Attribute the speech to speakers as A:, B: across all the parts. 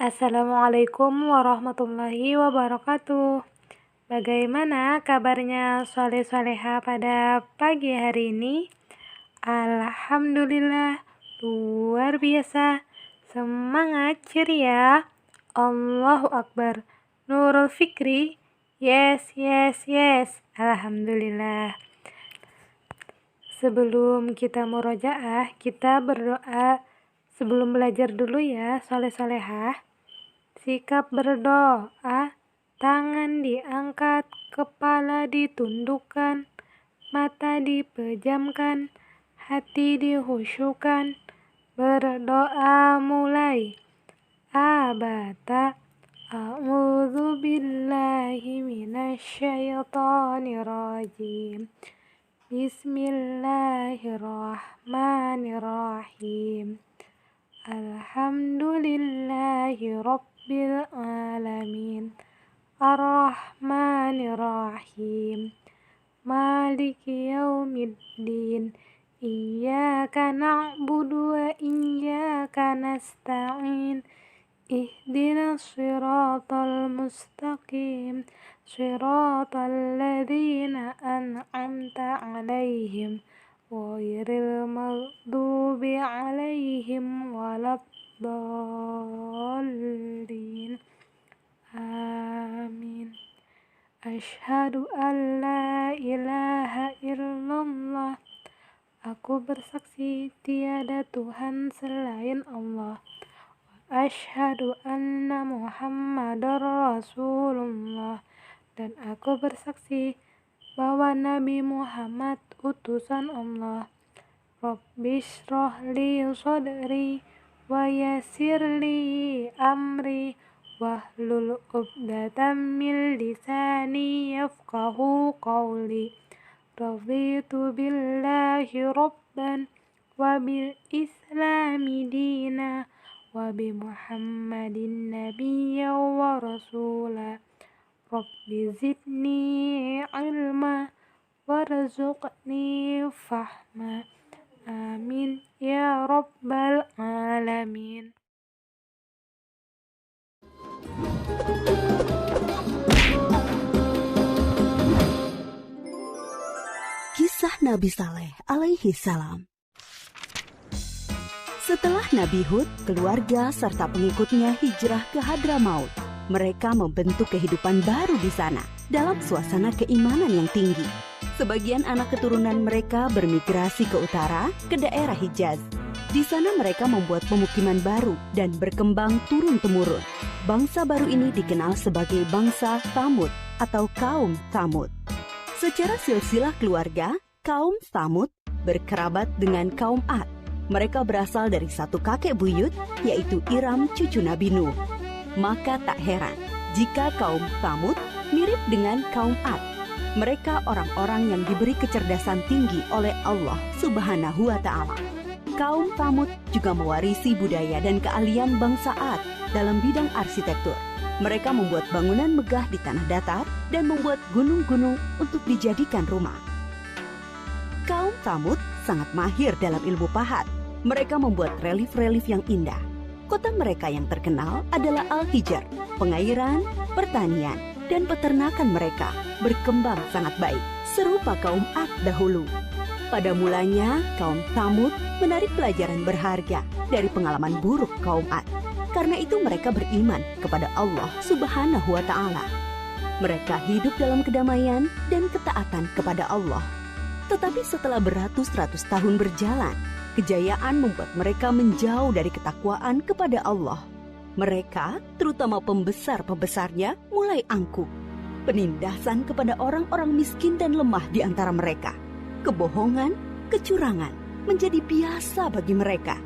A: Assalamualaikum warahmatullahi wabarakatuh. Bagaimana kabarnya soleh-soleha pada pagi hari ini? Alhamdulillah, luar biasa. Semangat, ceria. Allahu Akbar. Nurul Fikri. Yes, yes, yes. Alhamdulillah. Sebelum kita murojaah, kita berdoa. Sebelum belajar dulu ya, soleh-solehah. Sikap berdoa, tangan diangkat, kepala ditundukkan, mata dipejamkan, hati dihusyukan. Berdoa mulai. Abata, a'udzu billahi minasyaitonir rajim. Bismillahirrahmanirrahim. Alhamdulillahi rabbil alamin. Ar-Rahmanir-Rahim. Maliki yaumiddin. Iyyaka na'budu wa iyyaka nasta'in. Ihdinas siratal mustaqim. Siratal ladzina an'amta 'alaihim ghairil maghdubi 'alaihim waladdallin. Amin. Asyhadu an la ilaha illallah. Aku bersaksi tiada Tuhan selain Allah. Asyhadu anna Muhammadar Rasulullah. Dan aku bersaksi bahwa Nabi Muhammad utusan Allah. Rabbishrah li sadri wa yassir li amri wahlul 'uqdatam min lisani yafqahu qawli. Raditu billahi rabban wa bil islami dina wa bi Muhammadin nabiyyan wa rasula. Rabbi zidni ilma warzuqni fahma. Amin ya rabbal alamin.
B: Kisah Nabi Saleh alaihi salam. Setelah Nabi Hud, keluarga serta pengikutnya hijrah ke Hadramaut, mereka membentuk kehidupan baru di sana dalam suasana keimanan yang tinggi. Sebagian anak keturunan mereka bermigrasi ke utara, ke daerah Hijaz. Di sana mereka membuat pemukiman baru dan berkembang turun-temurun. Bangsa baru ini dikenal sebagai bangsa Tsamud atau kaum Tsamud. Secara silsilah keluarga, kaum Tsamud berkerabat dengan kaum Ad. Mereka berasal dari satu kakek buyut, yaitu Iram cucu Nabi Nuh. Maka tak heran jika kaum Tsamud mirip dengan kaum Ad. Mereka orang-orang yang diberi kecerdasan tinggi oleh Allah Subhanahu wa Ta'ala. Kaum Tsamud juga mewarisi budaya dan keahlian bangsa Ad dalam bidang arsitektur. Mereka membuat bangunan megah di tanah datar dan membuat gunung-gunung untuk dijadikan rumah. Kaum Tsamud sangat mahir dalam ilmu pahat. Mereka membuat relief-relief yang indah. Kota mereka yang terkenal adalah Al-Hijr. Pengairan, pertanian, dan peternakan mereka berkembang sangat baik, serupa kaum Ad dahulu. Pada mulanya, kaum Tsamud menarik pelajaran berharga dari pengalaman buruk kaum Ad. Karena itu mereka beriman kepada Allah Subhanahu wa Ta'ala. Mereka hidup dalam kedamaian dan ketaatan kepada Allah. Tetapi setelah beratus-ratus tahun berjalan, kejayaan membuat mereka menjauh dari ketakwaan kepada Allah. Mereka, terutama pembesar-pembesarnya, mulai angkuh. Penindasan kepada orang-orang miskin dan lemah di antara mereka. Kebohongan, kecurangan menjadi biasa bagi mereka.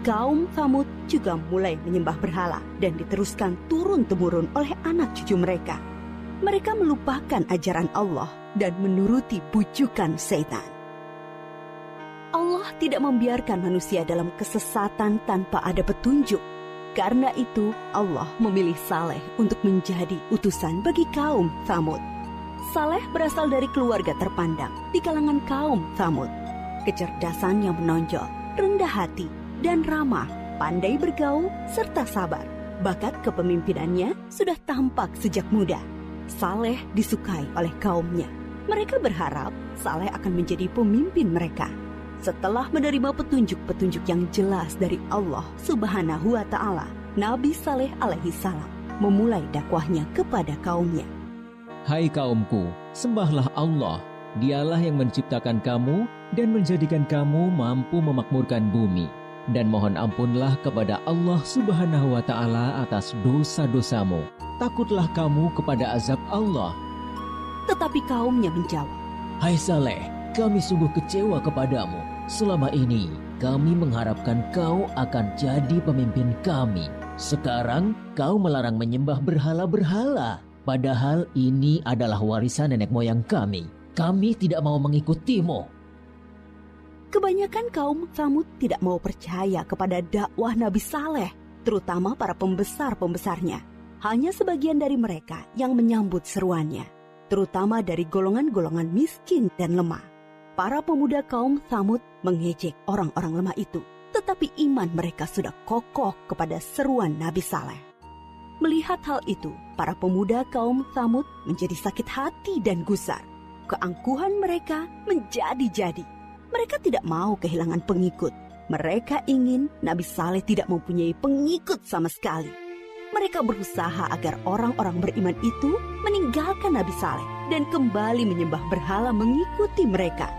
B: Kaum Tsamud juga mulai menyembah berhala dan diteruskan turun-temurun oleh anak cucu mereka. Mereka melupakan ajaran Allah dan menuruti bujukan setan. Allah tidak membiarkan manusia dalam kesesatan tanpa ada petunjuk. Karena itu, Allah memilih Saleh untuk menjadi utusan bagi kaum Tsamud. Saleh berasal dari keluarga terpandang di kalangan kaum Tsamud. Kecerdasan yang menonjol, rendah hati, dan ramah, pandai bergaul, serta sabar Bakat kepemimpinannya sudah tampak sejak muda. Saleh disukai oleh kaumnya. Mereka berharap Saleh akan menjadi pemimpin mereka. Setelah menerima petunjuk-petunjuk yang jelas dari Allah Subhanahu wa Ta'ala, Nabi Saleh alaihi salam memulai dakwahnya kepada kaumnya.
C: Hai kaumku, sembahlah Allah. Dialah yang menciptakan kamu dan menjadikan kamu mampu memakmurkan bumi. Dan mohon ampunlah kepada Allah Subhanahu wa Ta'ala atas dosa-dosamu. Takutlah kamu kepada azab Allah.
B: Tetapi kaumnya menjawab,
C: Hai Saleh, kami sungguh kecewa kepadamu. Selama ini kami mengharapkan kau akan jadi pemimpin kami. Sekarang kau melarang menyembah berhala-berhala. Padahal ini adalah warisan nenek moyang kami. Kami tidak mau mengikutimu.
B: Kebanyakan kaum Tsamud tidak mau percaya kepada dakwah Nabi Saleh, terutama para pembesar-pembesarnya. Hanya sebagian dari mereka yang menyambut seruannya, terutama dari golongan-golongan miskin dan lemah. Para pemuda kaum Tsamud mengejek orang-orang lemah itu, tetapi iman mereka sudah kokoh kepada seruan Nabi Saleh. Melihat hal itu, para pemuda kaum Tsamud menjadi sakit hati dan gusar. Keangkuhan mereka menjadi-jadi. Mereka tidak mau kehilangan pengikut. Mereka ingin Nabi Saleh tidak mempunyai pengikut sama sekali. Mereka berusaha agar orang-orang beriman itu meninggalkan Nabi Saleh dan kembali menyembah berhala mengikuti mereka.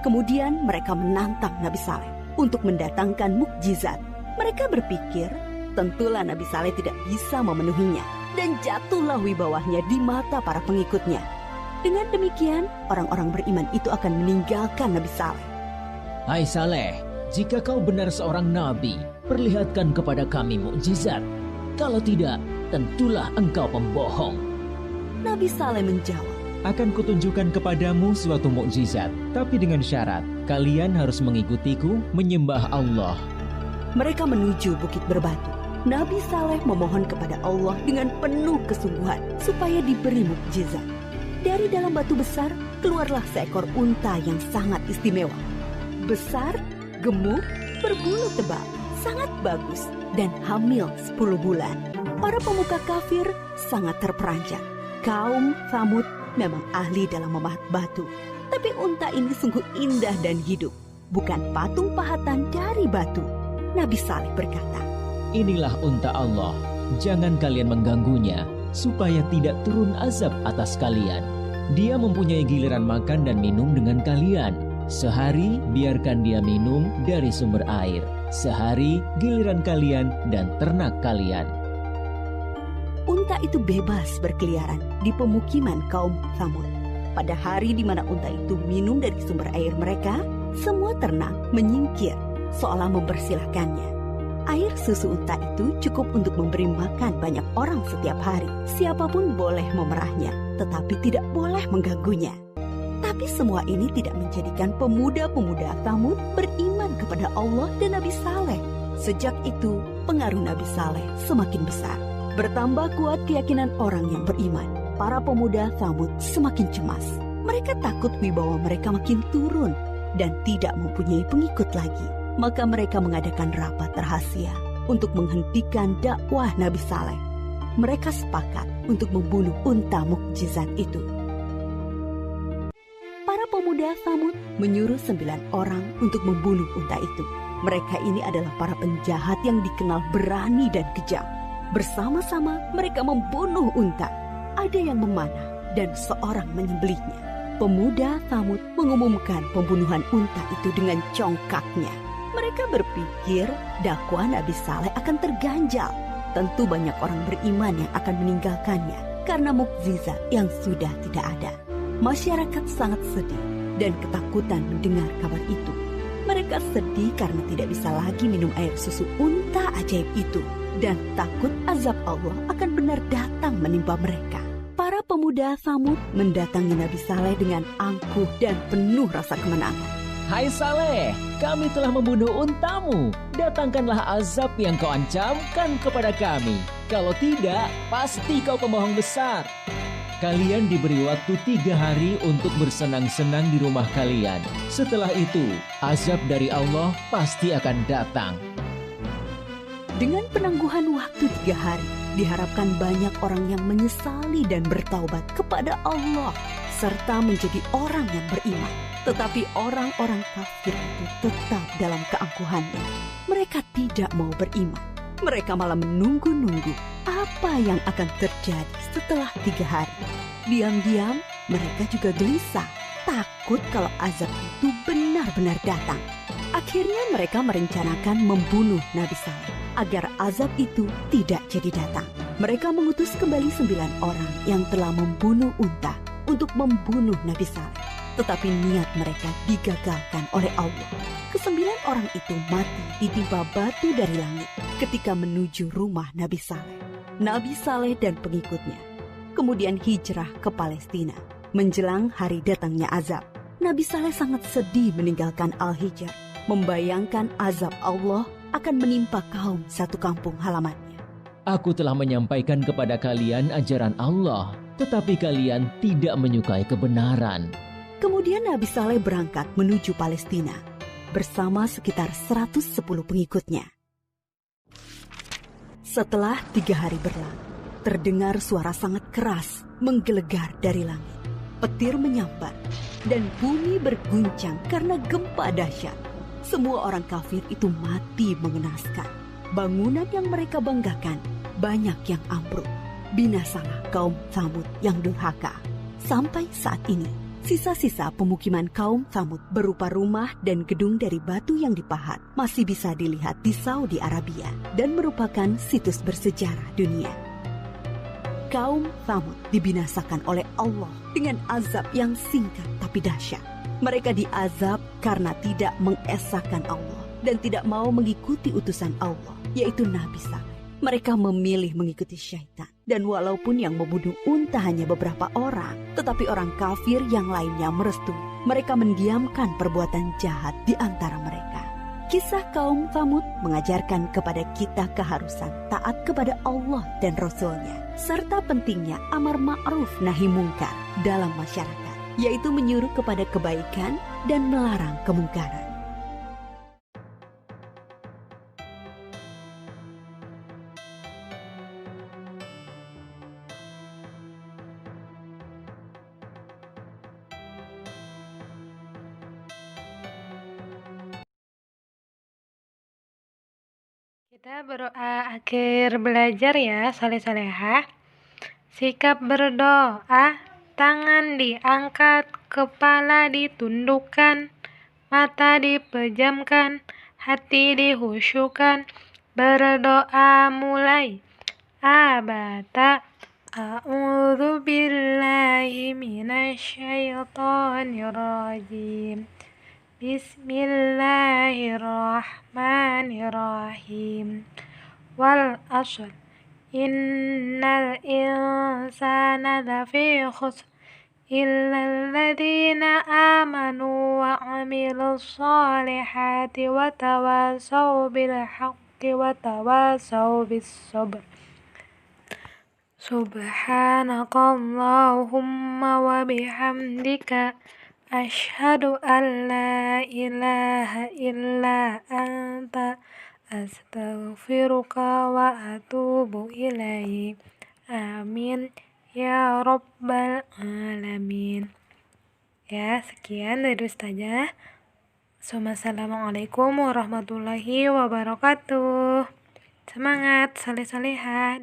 B: Kemudian mereka menantang Nabi Saleh untuk mendatangkan mukjizat. Mereka berpikir tentulah Nabi Saleh tidak bisa memenuhinya dan jatuhlah wibawahnya di mata para pengikutnya. Dengan demikian, orang-orang beriman itu akan meninggalkan Nabi Saleh.
C: Hai Saleh, jika kau benar seorang nabi, perlihatkan kepada kami mukjizat. Kalau tidak, tentulah engkau pembohong.
B: Nabi Saleh menjawab,
C: Akan kutunjukkan kepadamu suatu mukjizat, tapi dengan syarat, kalian harus mengikutiku menyembah Allah.
B: Mereka menuju Bukit Berbatu. Nabi Saleh memohon kepada Allah dengan penuh kesungguhan supaya diberi mukjizat. Dari dalam batu besar, keluarlah seekor unta yang sangat istimewa. Besar, gemuk, berbulu tebal, sangat bagus, dan hamil 10 bulan. Para pemuka kafir sangat terperanjat. Kaum Tsamud memang ahli dalam memahat batu. Tapi unta ini sungguh indah dan hidup, bukan patung pahatan dari batu. Nabi Saleh berkata,
C: Inilah unta Allah, jangan kalian mengganggunya, supaya tidak turun azab atas kalian. Dia mempunyai giliran makan dan minum dengan kalian. Sehari biarkan dia minum dari sumber air. Sehari giliran kalian dan ternak kalian.
B: Unta itu bebas berkeliaran di pemukiman kaum Tsamud. Pada hari di mana unta itu minum dari sumber air mereka, semua ternak menyingkir seolah mempersilahkannya. Air susu unta itu cukup untuk memberi makan banyak orang setiap hari. Siapapun boleh memerahnya, tetapi tidak boleh mengganggunya. Tapi semua ini tidak menjadikan pemuda-pemuda Tsamud beriman kepada Allah dan Nabi Saleh. Sejak itu, pengaruh Nabi Saleh semakin besar. Bertambah kuat keyakinan orang yang beriman. Para pemuda Tsamud semakin cemas. Mereka takut wibawa mereka makin turun dan tidak mempunyai pengikut lagi. Maka mereka mengadakan rapat rahasia untuk menghentikan dakwah Nabi Saleh. Mereka sepakat untuk membunuh unta mukjizat itu. Para pemuda Tsamud menyuruh 9 orang untuk membunuh unta itu. Mereka ini adalah para penjahat yang dikenal berani dan kejam. Bersama-sama mereka membunuh unta. Ada yang memanah dan seorang menyembelihnya. Pemuda Tsamud mengumumkan pembunuhan unta itu dengan congkaknya. Mereka berpikir dakwah Nabi Saleh akan terganjal. Tentu banyak orang beriman yang akan meninggalkannya karena mukjizat yang sudah tidak ada. Masyarakat sangat sedih dan ketakutan mendengar kabar itu. Mereka sedih karena tidak bisa lagi minum air susu unta ajaib itu dan takut azab Allah akan benar datang menimpa mereka. Para pemuda Tsamud mendatangi Nabi Saleh dengan angkuh dan penuh rasa kemenangan.
C: Hai Saleh, kami telah membunuh untamu. Datangkanlah azab yang kau ancamkan kepada kami. Kalau tidak, pasti kau pembohong besar. Kalian diberi waktu 3 hari untuk bersenang-senang di rumah kalian. Setelah itu, azab dari Allah pasti akan datang.
B: Dengan penangguhan waktu 3 hari, diharapkan banyak orang yang menyesali dan bertaubat kepada Allah, serta menjadi orang yang beriman. Tetapi orang-orang kafir itu tetap dalam keangkuhannya. Mereka tidak mau beriman. Mereka malah menunggu-nunggu apa yang akan terjadi setelah 3 hari. Diam-diam, mereka juga gelisah, takut kalau azab itu benar-benar datang. Akhirnya mereka merencanakan membunuh Nabi Saleh agar azab itu tidak jadi datang. Mereka mengutus kembali 9 orang yang telah membunuh unta untuk membunuh Nabi Saleh. Tetapi niat mereka digagalkan oleh Allah. Ke-9 orang itu mati ditimpa batu dari langit ketika menuju rumah Nabi Saleh. Nabi Saleh dan pengikutnya kemudian hijrah ke Palestina. Menjelang hari datangnya azab, Nabi Saleh sangat sedih meninggalkan Al-Hijr, membayangkan azab Allah akan menimpa kaum satu kampung halamannya.
C: Aku telah menyampaikan kepada kalian ajaran Allah, tetapi kalian tidak menyukai kebenaran.
B: Kemudian Nabi Saleh berangkat menuju Palestina bersama sekitar 110 pengikutnya. Setelah 3 hari berlalu, terdengar suara sangat keras menggelegar dari langit. Petir menyambar dan bumi berguncang karena gempa dahsyat. Semua orang kafir itu mati mengenaskan. Bangunan yang mereka banggakan banyak yang ambruk. Binasalah kaum Tsamud yang durhaka. Sampai saat ini, sisa-sisa pemukiman kaum Tsamud berupa rumah dan gedung dari batu yang dipahat masih bisa dilihat di Saudi Arabia dan merupakan situs bersejarah dunia. Kaum Tsamud dibinasakan oleh Allah dengan azab yang singkat tapi dahsyat. Mereka diazab karena tidak mengesahkan Allah dan tidak mau mengikuti utusan Allah, yaitu Nabi Saleh. Mereka memilih mengikuti syaitan. Dan walaupun yang membunuh unta hanya beberapa orang, tetapi orang kafir yang lainnya merestui. Mereka mendiamkan perbuatan jahat di antara mereka. Kisah kaum Tsamud mengajarkan kepada kita keharusan taat kepada Allah dan Rasul-Nya, serta pentingnya amar ma'ruf nahi mungkar dalam masyarakat, yaitu menyuruh kepada kebaikan dan melarang kemungkaran.
A: Kita berdoa akhir belajar ya, saleh-salehah. Sikap berdoa, tangan diangkat, kepala ditundukkan, mata dipejamkan, hati dihusyukan. Berdoa mulai. Abata. A'udzu billahi minasyaitonir rajim. Bismillahirrahmanirrahim. Wal asr. Innal insana lafi khusr. Illal ladzina amanu wa 'amilus solihati wa tawasaw bil haqqi wa tawasaw bis sabr. Subhanakallahumma wa bihamdika asyhadu an la ilaha illa anta astaghfiruka wa atubu ilaik. Amin ya rabbal alamin. Ya, sekian dari Ustazah. Assalamualaikum warahmatullahi wabarakatuh. Semangat saleh-salehah.